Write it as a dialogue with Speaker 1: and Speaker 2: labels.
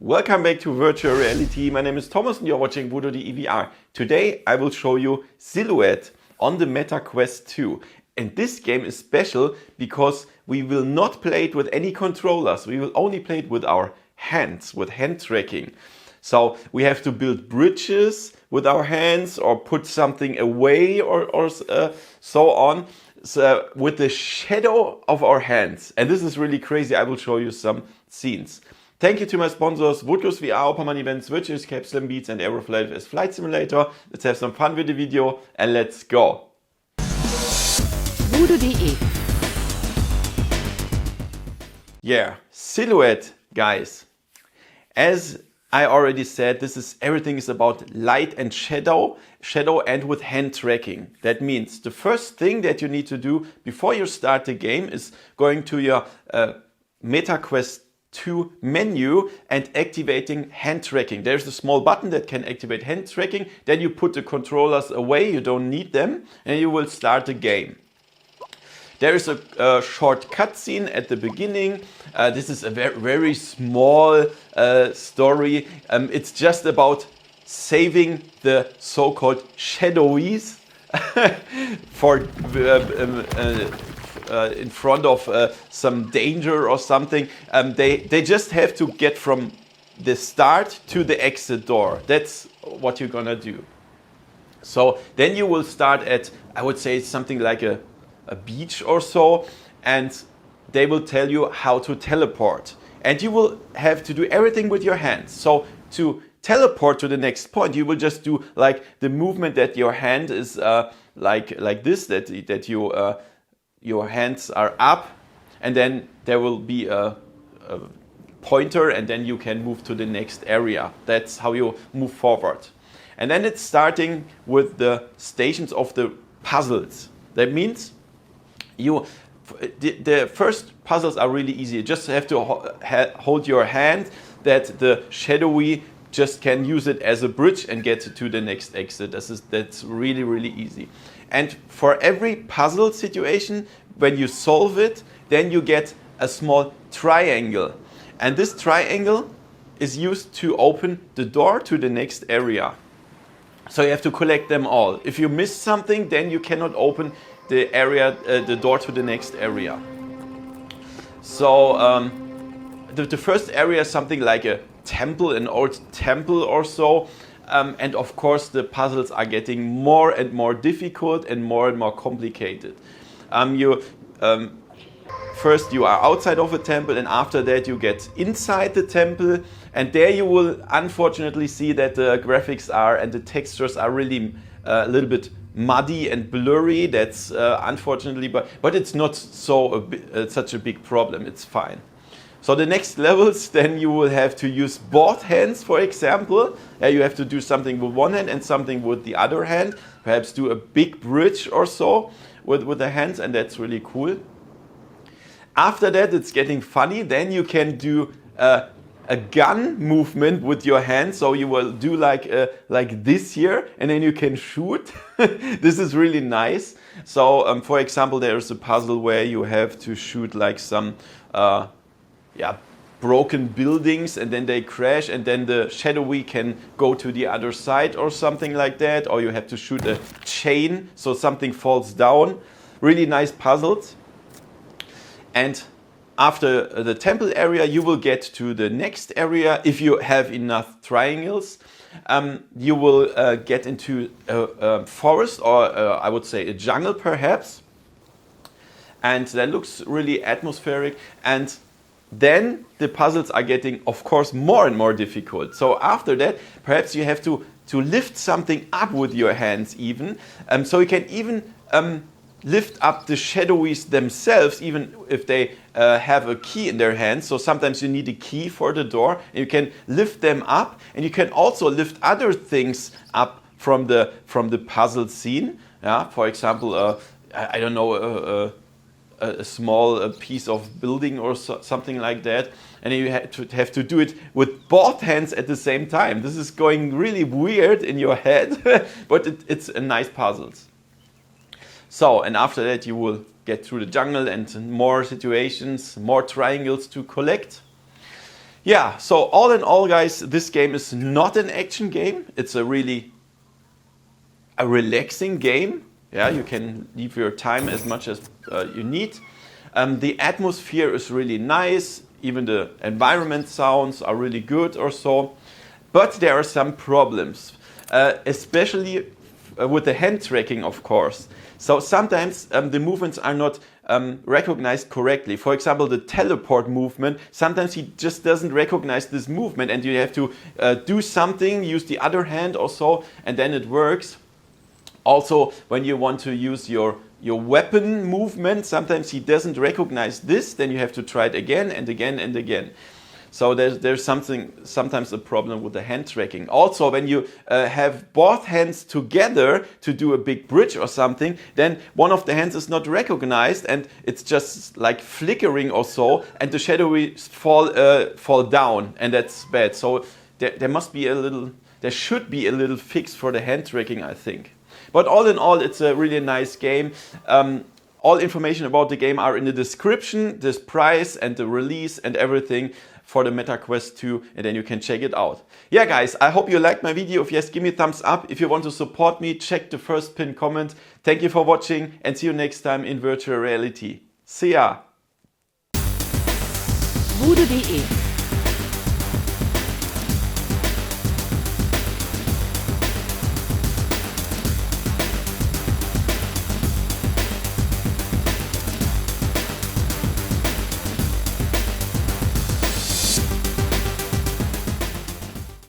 Speaker 1: Welcome back to Virtual Reality. My name is Thomas and you're watching VoodooDE VR. Today I will show you Silhouette on the Meta Quest 2. And this game is special because we will not play it with any controllers. We will only play it with our hands, with hand tracking. So we have to build bridges with our hands or put something away or so on. So with the shadow of our hands. And this is really crazy. I will show you some scenes. Thank you to my sponsors, VoodooDE VR, Opperman Events, Virtual Escape, Slim Beats and Aeroflight as Flight Simulator. Let's have some fun with the video and let's go.
Speaker 2: VoodooDE.
Speaker 1: Yeah, Silhouette, guys. As I already said, everything is about light and shadow and with hand tracking. That means the first thing that you need to do before you start the game is going to your Meta Quest 2 menu and activating hand tracking. There's a small button that can activate hand tracking. Then you put the controllers away, you don't need them, and you will start the game. There is a short cutscene at the beginning. This is a very small story. It's just about saving the so-called shadowies for in front of some danger or something. They just have to get from the start to the exit door. That's what you're gonna do. So then you will start at, I would say, something like a beach or so, and they will tell you how to teleport. And you will have to do everything with your hands. So to teleport to the next point, you will just do like the movement that your hand is like this, that you your hands are up, and then there will be a pointer, and then you can move to the next area. That's how you move forward. And then it's starting with the stations of the puzzles. That means the first puzzles are really easy. You just have to hold your hand that the shadowy just can use it as a bridge and get to the next exit. That's really easy. And for every puzzle situation, when you solve it, then you get a small triangle. And this triangle is used to open the door to the next area. So you have to collect them all. If you miss something, then you cannot open the door to the next area. So the first area is something like a temple, an old temple or so. And of course the puzzles are getting more and more difficult and more complicated. First you are outside of a temple, and after that you get inside the temple, and there you will unfortunately see that the graphics and the textures are really a little bit muddy and blurry. That's unfortunately, but it's not such a big problem. It's fine. So the next levels, then you will have to use both hands, for example. You have to do something with one hand and something with the other hand. Perhaps do a big bridge or so with the hands, and that's really cool. After that, it's getting funny. Then you can do a gun movement with your hands. So you will do like this here, and then you can shoot. This is really nice. So for example, there is a puzzle where you have to shoot like some broken buildings, and then they crash, and then the shadowy can go to the other side or something like that, or you have to shoot a chain so something falls down. Really nice puzzles. And after the temple area, you will get to the next area. If you have enough triangles, you will get into a forest, or I would say a jungle perhaps, and that looks really atmospheric. And then the puzzles are getting, of course, more and more difficult. So after that, perhaps you have to lift something up with your hands even. So you can even lift up the shadowies themselves, even if they have a key in their hands. So sometimes you need a key for the door, and you can lift them up, and you can also lift other things up from the puzzle scene. Yeah, for example, I don't know, a small piece of building or something like that, and you have to do it with both hands at the same time. This is going really weird in your head, but it's a nice puzzles. So, and after that you will get through the jungle and more situations, more triangles to collect. Yeah, so all in all, guys, this game is not an action game. It's a really relaxing game. Yeah, you can leave your time as much as you need. The atmosphere is really nice. Even the environment sounds are really good or so. But there are some problems, especially with the hand tracking, of course. So sometimes the movements are not recognized correctly. For example, the teleport movement, sometimes he just doesn't recognize this movement and you have to do something, use the other hand or so, and then it works. Also, when you want to use your weapon movement, sometimes he doesn't recognize this, then you have to try it again and again and again. So there's sometimes a problem with the hand tracking. Also, when you have both hands together to do a big bridge or something, then one of the hands is not recognized and it's just like flickering or so, and the shadowy fall down, and that's bad. So there should be a little fix for the hand tracking, I think. But all in all, it's a really nice game. All information about the game are in the description, this price and the release and everything for the MetaQuest 2, and then you can check it out. Yeah, guys, I hope you liked my video. If yes, give me a thumbs up. If you want to support me, check the first pinned comment. Thank you for watching and see you next time in virtual reality. See ya!
Speaker 2: VoodooDE